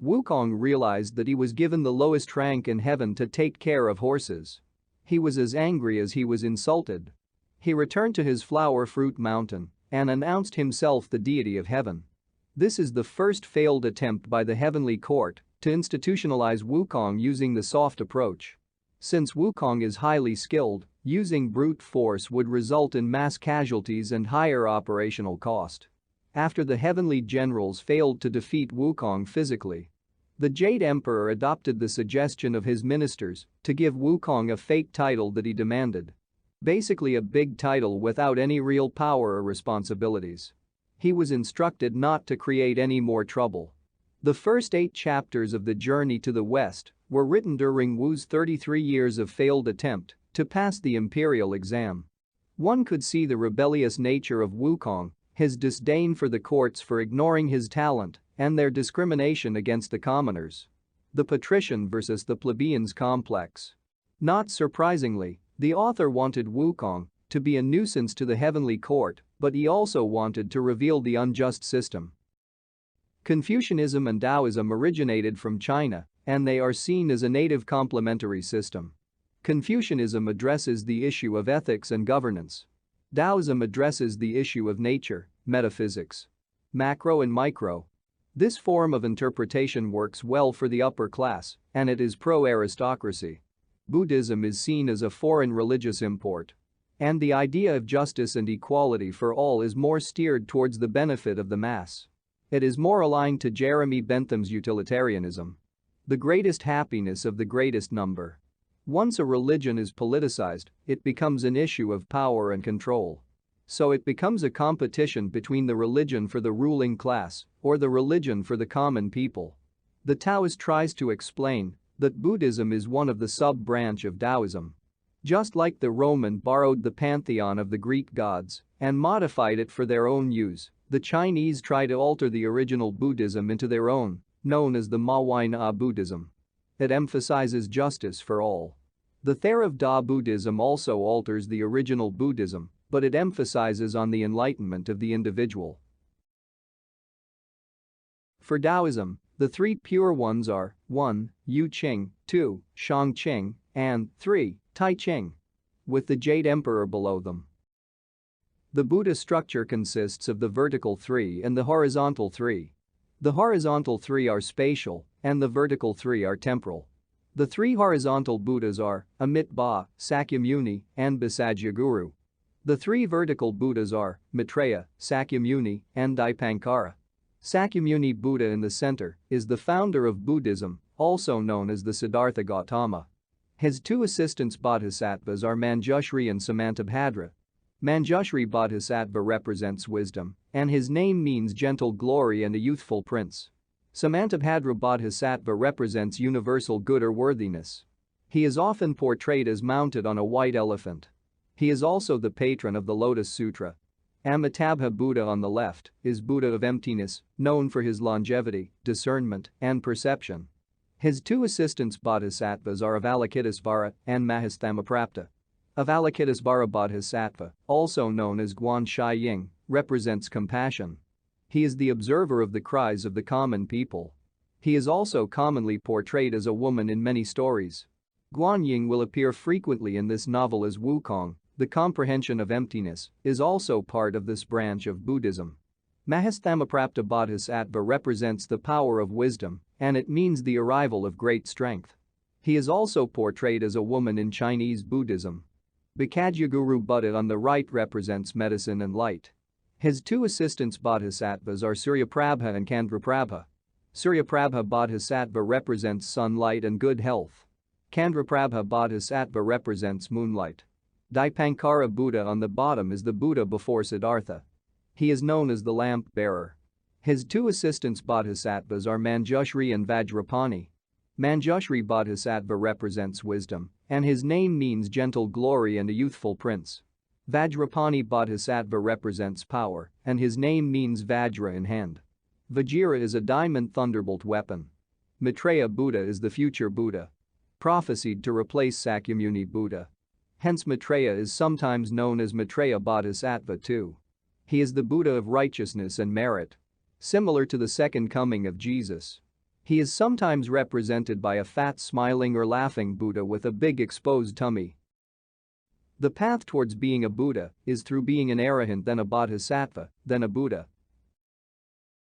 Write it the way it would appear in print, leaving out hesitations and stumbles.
Wukong realized that he was given the lowest rank in heaven to take care of horses. He was as angry as he was insulted. He returned to his flower fruit mountain and announced himself the deity of heaven. This is the first failed attempt by the heavenly court to institutionalize Wukong using the soft approach. Since Wukong is highly skilled, using brute force would result in mass casualties and higher operational cost. After the heavenly generals failed to defeat Wukong physically, the Jade Emperor adopted the suggestion of his ministers to give Wukong a fake title that he demanded. Basically a big title without any real power or responsibilities. He was instructed not to create any more trouble. The first 8 chapters of the Journey to the West were written during Wu's 33 years of failed attempt to pass the imperial exam. One could see the rebellious nature of Wukong, his disdain for the courts for ignoring his talent, and their discrimination against the commoners. The patrician versus the plebeians complex. Not surprisingly, the author wanted Wukong to be a nuisance to the heavenly court, but he also wanted to reveal the unjust system. Confucianism and Taoism originated from China, and they are seen as a native complementary system. Confucianism addresses the issue of ethics and governance. Taoism addresses the issue of nature, metaphysics, macro and micro. This form of interpretation works well for the upper class, and it is pro-aristocracy. Buddhism is seen as a foreign religious import. And the idea of justice and equality for all is more steered towards the benefit of the mass. It is more aligned to Jeremy Bentham's utilitarianism. The greatest happiness of the greatest number. Once a religion is politicized, it becomes an issue of power and control. So it becomes a competition between the religion for the ruling class or the religion for the common people. The Taoist tries to explain that Buddhism is one of the sub-branch of Taoism. Just like the Roman borrowed the pantheon of the Greek gods and modified it for their own use, the Chinese try to alter the original Buddhism into their own, known as the Mahuaina Buddhism. It emphasizes justice for all. The Theravada Buddhism also alters the original Buddhism, but it emphasizes on the enlightenment of the individual. For Taoism, the 3 pure ones are 1. Yu Qing, 2. Shang Qing, and 3. Tai Ching. With the Jade Emperor below them. The Buddha structure consists of the vertical 3 and the horizontal 3. The horizontal 3 are spatial, and the vertical 3 are temporal. The 3 horizontal Buddhas are Amitabha, Sakyamuni, and Visagyaguru. The 3 vertical Buddhas are Maitreya, Sakyamuni, and Dipankara. Sakyamuni Buddha in the center is the founder of Buddhism, also known as the Siddhartha Gautama. His 2 assistants bodhisattvas are Manjushri and Samantabhadra. Manjushri Bodhisattva represents wisdom, and his name means gentle glory and a youthful prince. Samantabhadra Bodhisattva represents universal good or worthiness. He is often portrayed as mounted on a white elephant. He is also the patron of the Lotus Sutra. Amitabha Buddha on the left is Buddha of emptiness, known for his longevity, discernment, and perception. His 2 assistants bodhisattvas are Avalokitesvara and Mahasthamaprapta. Avalokitesvara Bodhisattva, also known as Guan Shi Ying, represents compassion. He is the observer of the cries of the common people. He is also commonly portrayed as a woman in many stories. Guan Ying will appear frequently in this novel as Wukong. The comprehension of emptiness is also part of this branch of Buddhism. Mahasthamaprapta Bodhisattva represents the power of wisdom, and it means the arrival of great strength. He is also portrayed as a woman in Chinese Buddhism. Bikagyaguru Buddha on the right represents medicine and light. His 2 assistants bodhisattvas are Suryaprabha and Kandraprabha. Suryaprabha Bodhisattva represents sunlight and good health. Kandraprabha Bodhisattva represents moonlight. Dipankara Buddha on the bottom is the Buddha before Siddhartha. He is known as the lamp bearer. His 2 assistants bodhisattvas are Manjushri and Vajrapani. Manjushri Bodhisattva represents wisdom, and his name means gentle glory and a youthful prince. Vajrapani Bodhisattva represents power, and his name means Vajra in hand. Vajra is a diamond thunderbolt weapon. Maitreya Buddha is the future Buddha. Prophesied to replace Sakyamuni Buddha. Hence Maitreya is sometimes known as Maitreya Bodhisattva too. He is the Buddha of righteousness and merit. Similar to the second coming of Jesus. He is sometimes represented by a fat smiling or laughing Buddha with a big exposed tummy. The path towards being a Buddha is through being an arahant, then a bodhisattva, then a Buddha.